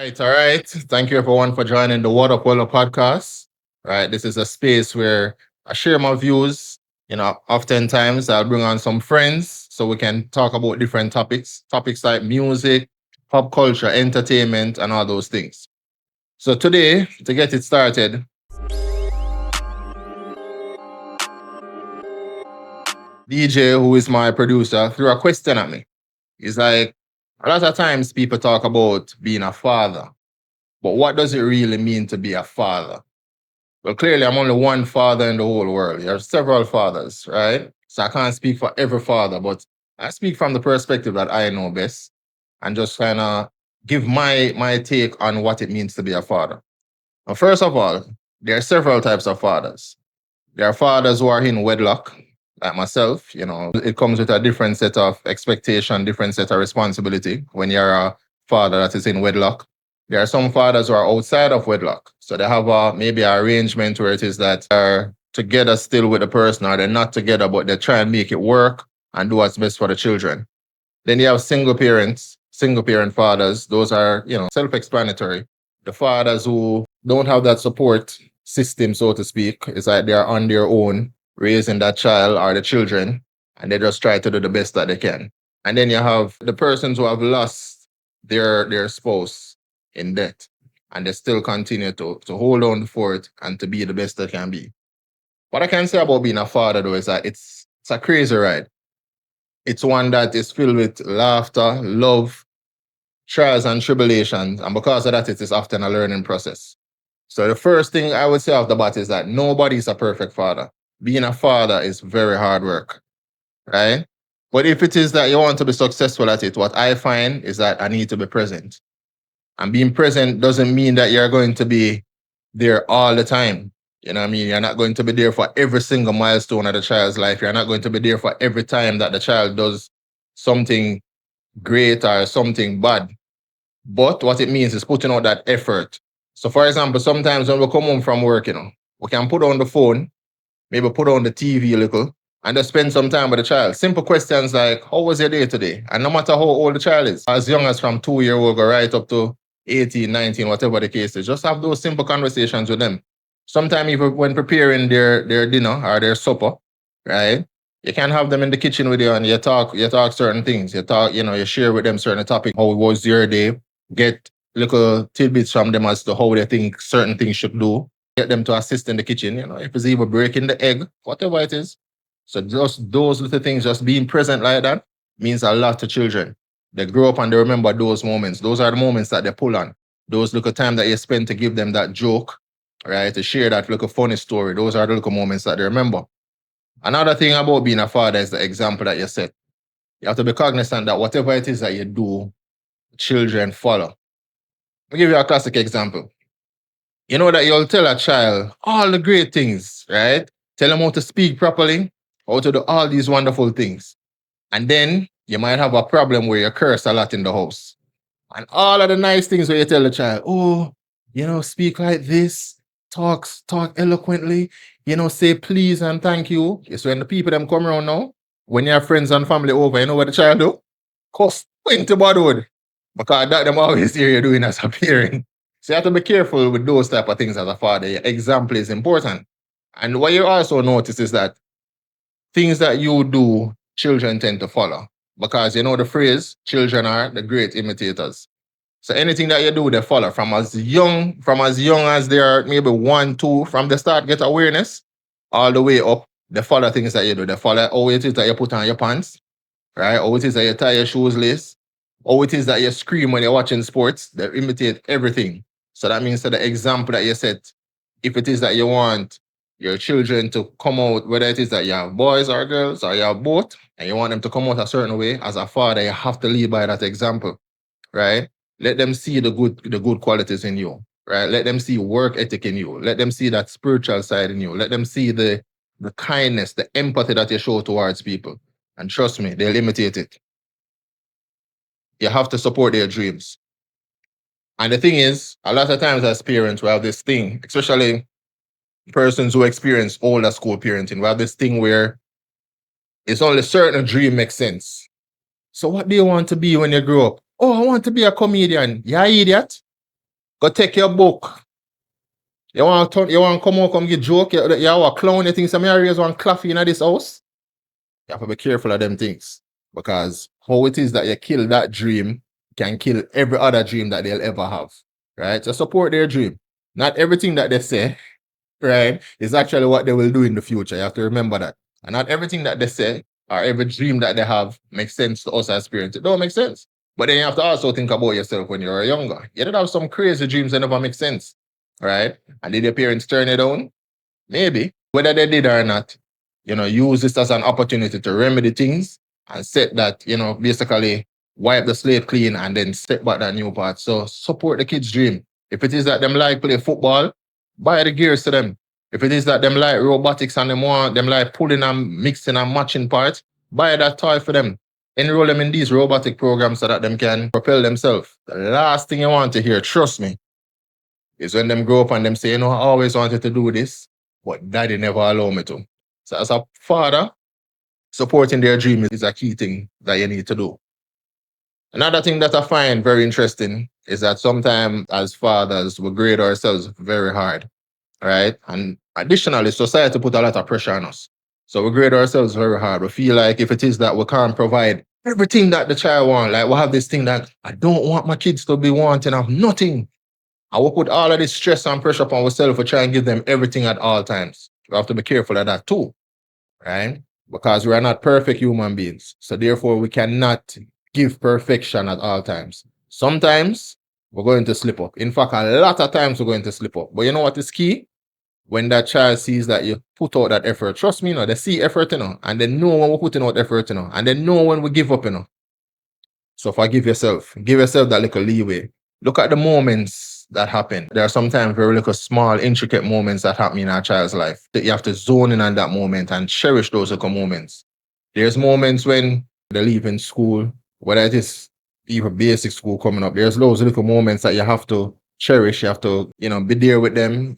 All right. Thank you everyone for joining the Waddup WELLO podcast. Right. This is a space where I share my views. Oftentimes I'll bring on some friends so we can talk about different topics like music, pop culture, entertainment, and all those things. So today, to get it started, DJ, who is my producer, threw a question at me. He's like, a lot of times people talk about being a father, but what does it really mean to be a father? Well, clearly, I'm only one father in the whole world. There are several fathers, right? So I can't speak for every father, but I speak from the perspective that I know best and just kind of give my take on what it means to be a father. Now, first of all, there are several types of fathers. There are fathers who are in wedlock, like myself. It comes with a different set of expectation, different set of responsibility when you're a father that is in wedlock. There are some fathers who are outside of wedlock. So they have maybe an arrangement where it is that they're together still with the person, or they're not together, but they try and make it work and do what's best for the children. Then you have single parents, single parent fathers. Those are, self-explanatory. The fathers who don't have that support system, so to speak, it's like they're on their own, raising that child or the children, and they just try to do the best that they can. And then you have the persons who have lost their spouse in death, and they still continue to hold on for it and to be the best they can be. What I can say about being a father, though, is that it's a crazy ride. It's one that is filled with laughter, love, trials and tribulations, and because of that, it is often a learning process. So the first thing I would say off the bat is that nobody is a perfect father. Being a father is very hard work, right? But if it is that you want to be successful at it, what I find is that I need to be present. And being present doesn't mean that you're going to be there all the time. You know what I mean? You're not going to be there for every single milestone of the child's life. You're not going to be there for every time that the child does something great or something bad. But what it means is putting out that effort. So, for example, sometimes when we come home from work, we can put on the phone, maybe put on the TV a little, and just spend some time with the child. Simple questions like, how was your day today? And no matter how old the child is, as young as from 2-year-old go right up to 18, 19, whatever the case is, just have those simple conversations with them. Sometimes even when preparing their dinner or their supper, right? You can have them in the kitchen with you and you talk certain things. You share with them certain topic. How was your day? Get little tidbits from them as to how they think certain things should do. Get them to assist in the kitchen, if it's even breaking the egg, whatever it is. So just those little things, just being present like that means a lot to children. They grow up and they remember those moments. Those are the moments that they pull on. Those little time that you spend to give them that joke, right? To share that little funny story. Those are the little moments that they remember. Another thing about being a father is the example that you set. You have to be cognizant that whatever it is that you do, children follow. I'll give you a classic example. You know that you'll tell a child all the great things, right? Tell them how to speak properly, how to do all these wonderful things. And then you might have a problem where you curse a lot in the house. And all of the nice things where you tell the child, speak like this, talk eloquently, say please and thank you. So when the people them come around now, when you have friends and family over, you know what the child do? Cuss into bodywood. Because that them always hear you doing as a parent. So you have to be careful with those type of things as a father. Your example is important. And what you also notice is that things that you do, children tend to follow. Because you know the phrase, children are the great imitators. So anything that you do, they follow from as young as they are maybe 1, 2, from the start, get awareness, all the way up, they follow things that you do. They follow how it is that you put on your pants, right? How it is that you tie your shoes lace, how it is that you scream when you're watching sports. They imitate everything. So that means that the example that you set, if it is that you want your children to come out, whether it is that you have boys or girls or you have both, and you want them to come out a certain way, as a father, you have to lead by that example, right? Let them see the good qualities in you, right? Let them see work ethic in you. Let them see that spiritual side in you. Let them see the kindness, the empathy that you show towards people. And trust me, they'll imitate it. You have to support their dreams. And the thing is, a lot of times as parents, we have this thing, especially persons who experience older school parenting, we have this thing where it's only certain dream makes sense. So what do you want to be when you grow up? Oh, I want to be a comedian. Yeah, idiot. Go take your book. You want to come out, come get joke? You want clown, you think some areas want coffee in this house? You have to be careful of them things. Because how it is that you kill that dream can kill every other dream that they'll ever have. Right? So support their dream. Not everything that they say, right, is actually what they will do in the future. You have to remember that. And not everything that they say or every dream that they have makes sense to us as parents. It don't make sense. But then you have to also think about yourself when you're younger. You did have some crazy dreams that never make sense. Right? And did your parents turn it down? Maybe. Whether they did or not, use this as an opportunity to remedy things and set that, basically wipe the slate clean and then step back that new path. So support the kids' dream. If it is that them like play football, buy the gears to them. If it is that them like robotics and them like pulling and mixing and matching parts, buy that toy for them. Enroll them in these robotic programs so that them can propel themselves. The last thing you want to hear, trust me, is when them grow up and them say, I always wanted to do this, but daddy never allowed me to. So as a father, supporting their dream is a key thing that you need to do. Another thing that I find very interesting is that sometimes as fathers, we grade ourselves very hard, right? And additionally, society put a lot of pressure on us. So we grade ourselves very hard. We feel like if it is that we can't provide everything that the child wants, like we have this thing that I don't want my kids to be wanting of nothing. I will put all of this stress and pressure upon ourselves to try and give them everything at all times. We have to be careful of that too, right? Because we are not perfect human beings. So therefore, we cannot give perfection at all times. Sometimes we're going to slip up. In fact, a lot of times we're going to slip up. But you know what is key? When that child sees that you put out that effort, trust me, they see effort, and they know when we're putting out effort, and they know when we give up, So forgive yourself. Give yourself that little leeway. Look at the moments that happen. There are sometimes very little small, intricate moments that happen in our child's life. That you have to zone in on that moment and cherish those little moments. There's moments when they leave in school, whether it is even basic school coming up, there's those little moments that you have to cherish. You have to, be there with them,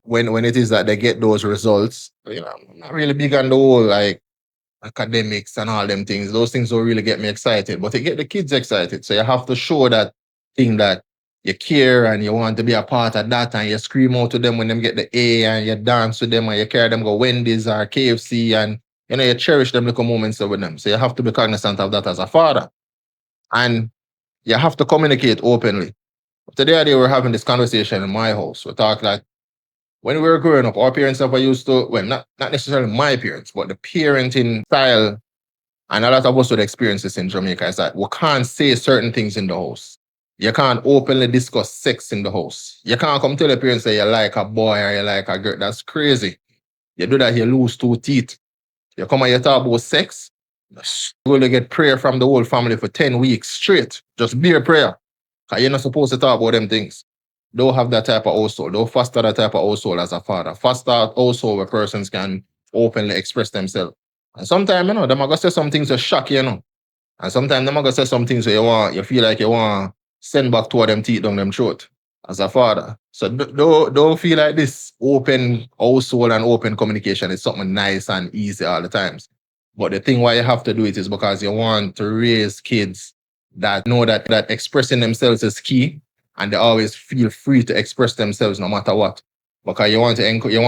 when it is that they get those results. I'm not really big on the whole, like, academics and all them things. Those things don't really get me excited, but they get the kids excited. So you have to show that thing that you care and you want to be a part of that, and you scream out to them when them get the A, and you dance with them, and you carry them go Wendy's or KFC, and you cherish them little moments with them. So you have to be cognizant of that as a father. And you have to communicate openly. Today we were having this conversation in my house. We talk like, when we were growing up, our parents never used to, well, not necessarily my parents, but the parenting style, and a lot of us would experience this in Jamaica, is that we can't say certain things in the house. You can't openly discuss sex in the house. You can't come tell your parents that you like a boy or you like a girl. That's crazy. You do that, you lose 2 teeth. You come and you talk about sex, you're going to get prayer from the whole family for 10 weeks straight. Just be a prayer. Because you're not supposed to talk about them things. Don't have that type of household. Don't foster that type of household as a father. Foster a household where persons can openly express themselves. And sometimes, them are going to say some things to shock you, And sometimes them are going to say some things where you feel like you want to send back 2 of them teeth down them throat as a father. So don't feel like this open household and open communication is something nice and easy all the times. But the thing why you have to do it is because you want to raise kids that know that expressing themselves is key, and they always feel free to express themselves no matter what. Because you want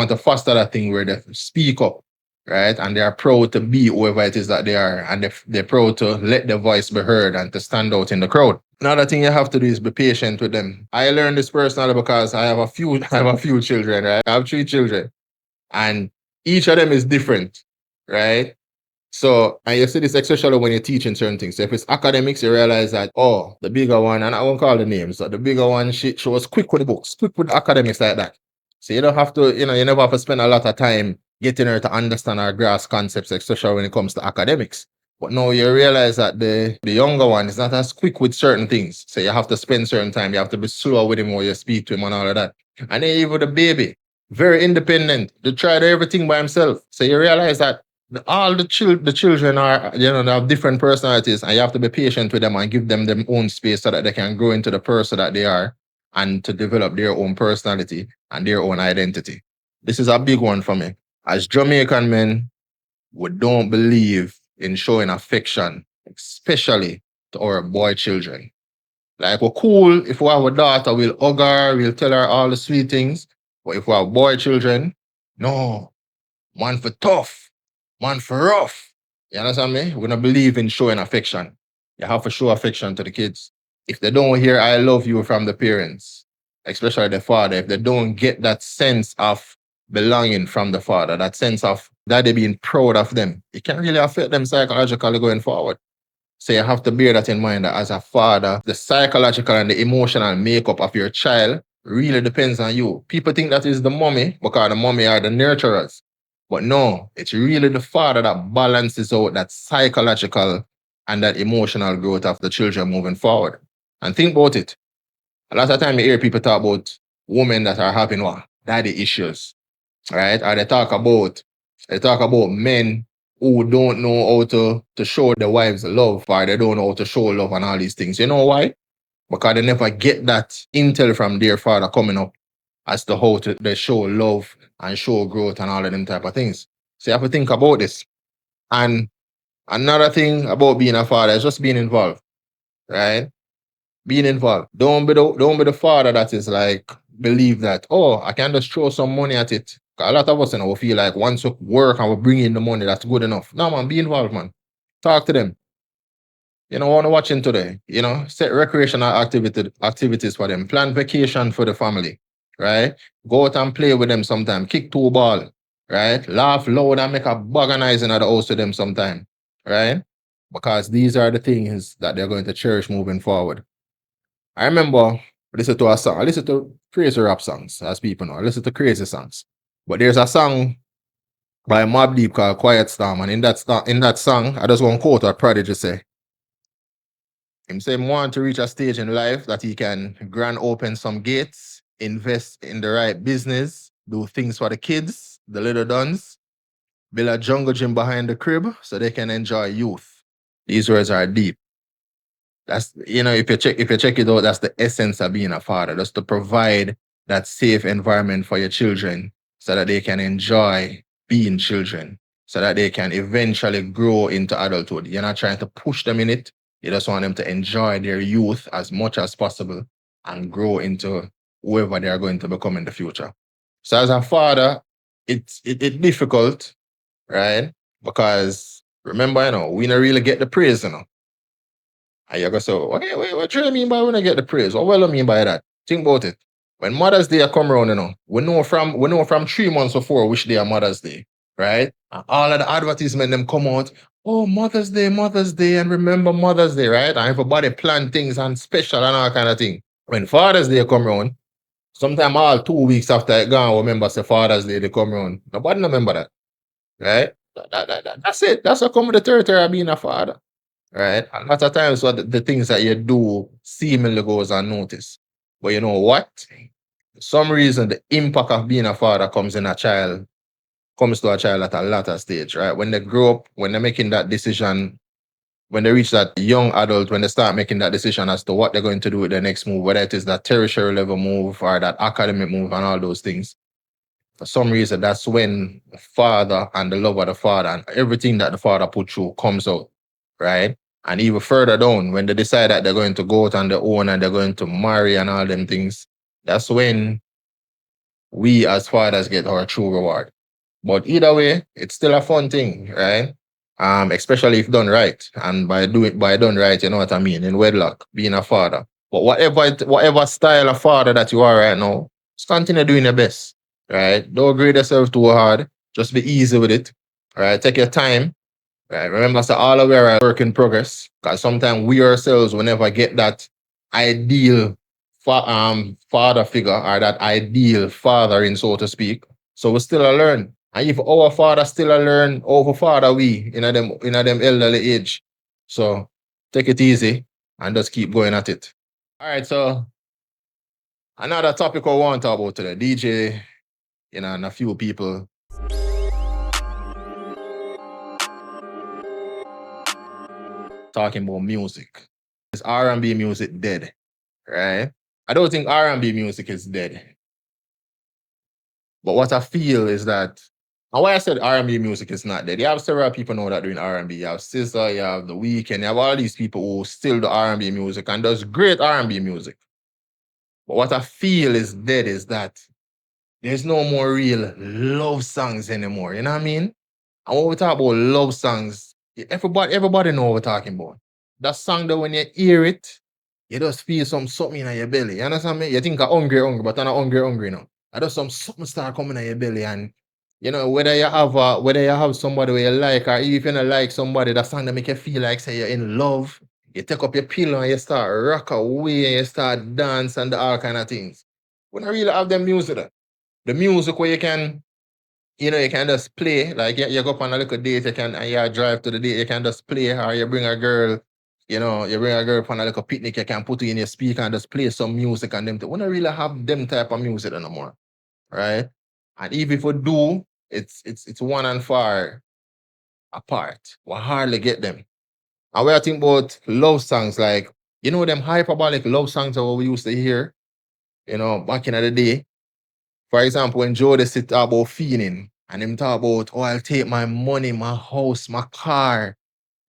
to foster that thing where they speak up, right? And they are proud to be whoever it is that they are, and they're proud to let their voice be heard and to stand out in the crowd. Another thing you have to do is be patient with them. I learned this personally because I have a few children, right? I have 3 children, and each of them is different, right? So, and you see this especially when you're teaching certain things. So if it's academics, you realize that, the bigger one, and I won't call the names, but the bigger one, she was quick with the books, quick with the academics like that. So you don't have to, you never have to spend a lot of time getting her to understand or grasp concepts, especially when it comes to academics. But now you realize that the younger one is not as quick with certain things. So you have to spend certain time. You have to be slower with him while you speak to him and all of that. And then even the baby, very independent. They tried everything by himself. So you realize that all the children are, they have different personalities, and you have to be patient with them and give them their own space so that they can grow into the person that they are and to develop their own personality and their own identity. This is a big one for me. As Jamaican men, we don't believe in showing affection, especially to our boy children. Like, we're cool if we have a daughter, we'll hug her, we'll tell her all the sweet things. But if we have boy children, no, man for tough, man for rough. You understand me? We don't believe in showing affection. You have to show affection to the kids. If they don't hear I love you from the parents, especially the father, if they don't get that sense of belonging from the father, that sense of daddy being proud of them, it can really affect them psychologically going forward. So you have to bear that in mind that as a father, the psychological and the emotional makeup of your child really depends on you. People think that is the mommy because the mommy are the nurturers. But no, it's really the father that balances out that psychological and that emotional growth of the children moving forward. And think about it. A lot of time you hear people talk about women that are having what? Daddy issues, right? Or they talk about men who don't know how to show their wives love, or they don't know how to show love and all these things. You know why? Because they never get that intel from their father coming up as to how to they show love and show growth and all of them type of things. So you have to think about this. And another thing about being a father is just being involved, right? Being involved. Don't be the father that is like believe that, oh, I can just throw some money at it. 'Cause a lot of us, we feel like once we work and we bring in the money, that's good enough. No, man, be involved, man. Talk to them. What I'm watching today. Set recreational activities for them. Plan vacation for the family, right? Go out and play with them sometime. Kick two ball, right? Laugh loud and make a bag of noise in the house with them sometime, right? Because these are the things that they're going to cherish moving forward. I remember I listened to a song. I listen to crazy rap songs, as people know. I listen to crazy songs. But there's a song by Mobb Deep called Quiet Storm. And in that song, I just want to quote what Prodigy say. Him say him want to reach a stage in life that he can grand open some gates, invest in the right business, do things for the kids, the little duns, build a jungle gym behind the crib so they can enjoy youth. These words are deep. That's if you check it out, that's the essence of being a father. Just to provide that safe environment for your children so that they can enjoy being children, so that they can eventually grow into adulthood. You're not trying to push them in it. You just want them to enjoy their youth as much as possible and grow into whoever they are going to become in the future. So as a father, it's difficult, right? Because remember, we don't really get the praise. And you're going to say, okay, wait, what do you mean by when I get the praise? What do I mean by that? Think about it. When Mother's Day come around, we know from 3 months before which day are Mother's Day, right? And all of the advertisement them come out, oh, Mother's Day, and remember Mother's Day, right? And everybody plan things and special and all kind of thing. When Father's Day come around, sometime all 2 weeks after it gone, remember say Father's Day they come around. Nobody remember that, right? That's it. That's how come with the territory of being a father. Right? A lot of times what the things that you do seemingly goes unnoticed. But you know what? For some reason the impact of being a father comes to a child at a later stage, right? When they grow up, when they're making that decision, when they reach that young adult, when they start making that decision as to what they're going to do with their next move, whether it is that tertiary level move or that academic move and all those things. For some reason, that's when the father and the love of the father and everything that the father put through comes out, right? And even further down, when they decide that they're going to go out on their own and they're going to marry and all them things, that's when we as fathers get our true reward. But either way, it's still a fun thing, right? Especially if done right. And by done right, you know what I mean, in wedlock, being a father. But whatever style of father that you are right now, just continue doing your best. Right? Don't grade yourself too hard. Just be easy with it. Right? Take your time. Right? Remember, so all of we are a work in progress. Because sometimes we ourselves will never get that ideal father figure or that ideal fathering, so to speak. So we still a learn. And if our father still a learn, over father we in them elderly age. So take it easy and just keep going at it. All right, so another topic I want to talk about today. DJ, and a few people talking about music. Is R&B music dead? Right? I don't think R&B music is dead. But what I feel is that And why I said R&B music is not dead. You have several people know that doing R&B. You have SZA, you have The Weeknd, you have all these people who still do R&B music and does great R&B music. But what I feel is dead is that there's no more real love songs anymore. You know what I mean? And when we talk about love songs, everybody know what we're talking about. That song that when you hear it, you just feel something in your belly. You understand me? You think I'm hungry, but I'm not hungry now. I just something start coming in your belly, and you know whether you have somebody where you like, or if you don't like somebody, that song that make you feel like say you're in love. You take up your pillow and you start rock away and you start dance and all kind of things. We don't really have them music. The music where you can you can just play, like you go up on a little date, and you drive to the date, you can just play, or you bring a girl, you bring a girl on a little picnic, you can put it in your speaker and just play some music and them. We don't really have them type of music anymore, right? And even if we do, it's one and far apart. We hardly get them. And when I think about love songs, like, them hyperbolic love songs that we used to hear, back in the day. For example, when Jody sit talk about feeling and him talk about, oh, I'll take my money, my house, my car,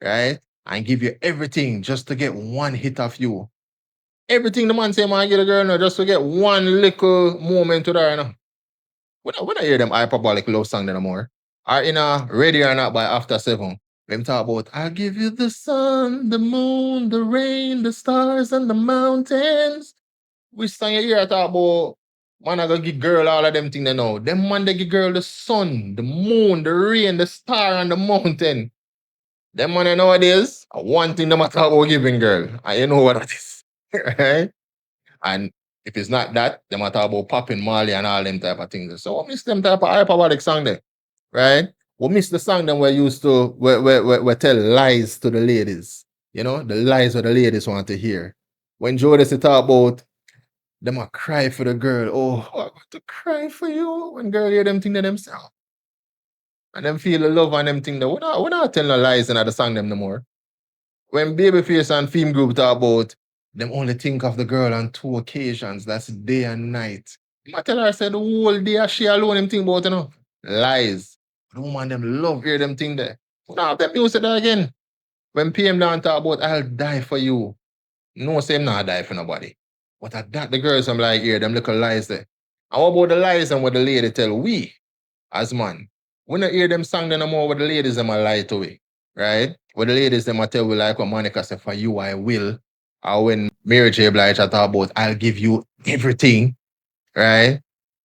right? And give you everything just to get one hit of you. Everything the man say, man, get a girl now just to get one little moment to her. We don't hear them hyperbolic love song anymore. Or in a Ready or Not by After 7. Them talk about, I'll give you the sun, the moon, the rain, the stars, and the mountains. Which song you hear talk about, man, I gonna give girl all of them things they know. Them man, they give girl the sun, the moon, the rain, the star, and the mountain. Them man nowadays, one thing they talk about giving girl. And you know what that is. Right? And if it's not that, they talk about popping Molly and all them type of things. So we miss them type of hyperbolic song there. Right? We miss the song them we used to we tell lies to the ladies. The lies what the ladies want to hear. When Jody talk about them a cry for the girl. Oh, I got to cry for you. When girl hear them thing to themselves. And them feel the love and them thing that we're not telling no lies in the song them no more. When Babyface and Theme Group talk about them only think of the girl on 2 occasions. That's day and night. I tell her I said the whole day she alone them think about, lies. The woman them love hear them thing there. We don't have them music there again. When PM down talk about I'll die for you. No, say him not die for nobody. But at that, the girls, I'm like, here, them little lies there. And what about the lies and what the lady tell we, as man? We don't hear them song no more what the ladies them a lie to we, right? What the ladies them a tell we like what Monica said, for you I will. Or when Mary J. Blige I talk about, I'll give you everything, right?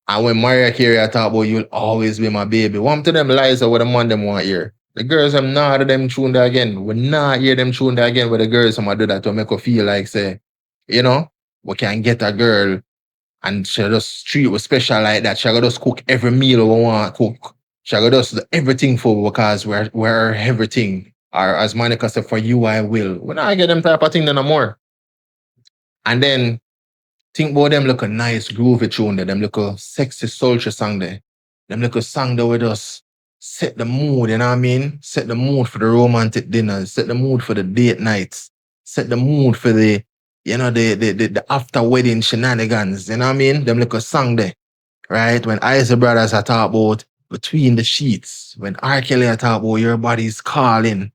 And when Mariah Carey I talk about, you'll always be my baby. One to them lies are what the man them want hear. The girls I'm not them tune there again. We not hear them tune there again where the girls I'm do that to make her feel like say, we can get a girl and she just treat us special like that. She just cook every meal we want to cook. She just do everything for us because we're everything. Or as Monica said, for you I will. We not get them type of thing no more. And then think about them look a nice groovy tune there, them look a sexy sultry song there. Them look a song that would just set the mood, you know what I mean? Set the mood for the romantic dinners, set the mood for the date nights, set the mood for the after wedding shenanigans, you know what I mean? Them look a song there, right? When Isaac Brothers are talk about Between the Sheets, when R. Kelly are talk about Your Body's Calling,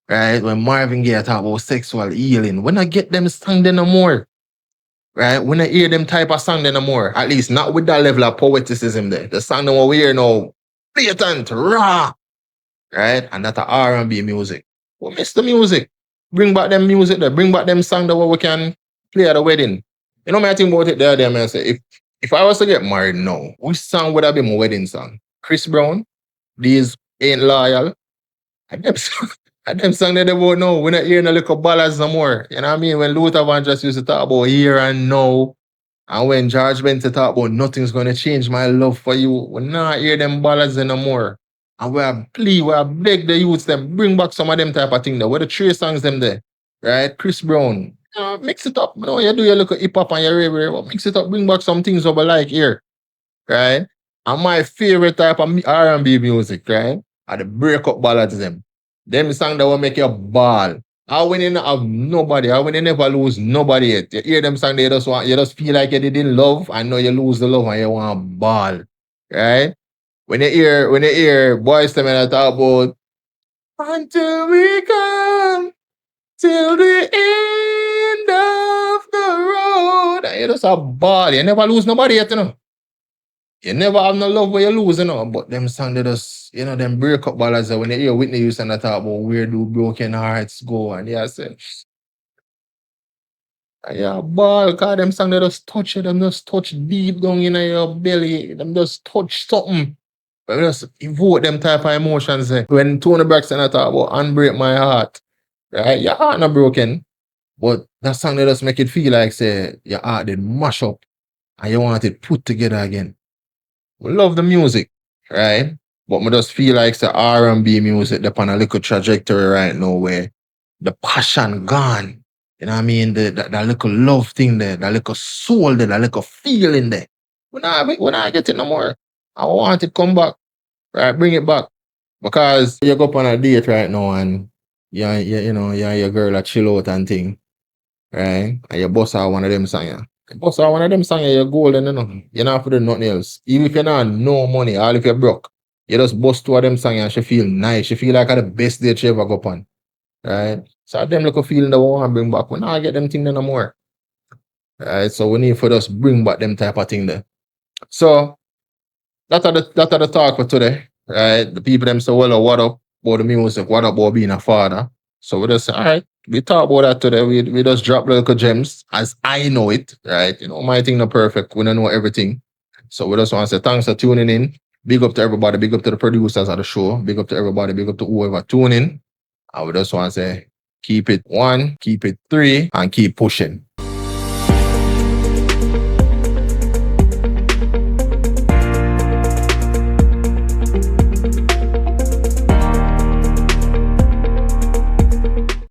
right? When Marvin Gaye are talk about sexual healing, when I get them song there no more. Right? When I hear them type of song then no more. At least not with that level of poeticism there. The song that we hear now, blatant, raw. Right? And that's R&B music. We miss the music. Bring back them music there. Bring back them song that we can play at a wedding. You know my thing about it there, man. Say, if I was to get married now, which song would have been my wedding song? Chris Brown, These Ain't Loyal. And them and them song that they won't know. We're not hearing a little ballads no more. You know what I mean? When Luther Vandross used to talk about here and now, and when George Benson talk about nothing's gonna change my love for you, we're not hear them ballads no more. And we are beg the youths them bring back some of them type of thing there. Where the 3 songs them there, right? Chris Brown, mix it up. You do your little hip hop and your rave, mix it up. Bring back some things over like here, right? And my favorite type of R&B music, right? Are the breakup ballads them. Them song that will make you ball. How when you not have nobody, how when you never lose nobody yet. You hear them song they just want, you just feel like you didn't love and now you lose the love and you want ball. Right? When you hear boys them and talk about until we come till the end of the road. And you just a ball. You never lose nobody yet, you know. You never have no love where you lose, you know. But them song they just, them break up ballads when you hear Whitney Houston talk about where do broken hearts go, and yeah, say, yeah, ball, cause them song they just touch you, them just touch deep down in your belly, them just touch something. But we just evoke them type of emotions. When Tony Braxton talk about unbreak my heart, right? Your heart not broken, but that song they just make it feel like say your heart did mash up and you want it put together again. We love the music, right? But me just feel like the R&B music they're on a little trajectory right now where the passion gone. You know what I mean? That little love thing there, that little soul there, that little feeling there. When I get it no more, I want it come back, right? Bring it back. Because you go up on a date right now and you and your girl a chill out and thing, right? And you bust out one of them songs. You bust out one of them songs, you're golden, you know. You're not for do nothing else. Even if you're not no money, all if you're broke, you just bust two of them songs and she feel nice. She feel like the best date she ever go upon. Right? So them little feeling that we want to bring back. We not get them thing no more. Right? So we need for us bring back them type of thing there. So that are the talk for today. Right? The people them say, well, what up about the music, what up about being a father. So we just say, all right, we talk about that today. We just drop little gems as I know it, right? My thing not perfect. We don't know everything. So we just want to say thanks for tuning in. Big up to everybody, big up to the producers of the show, big up to everybody, big up to whoever tuning in. I would just want to say keep it 1, keep it 3, and keep pushing.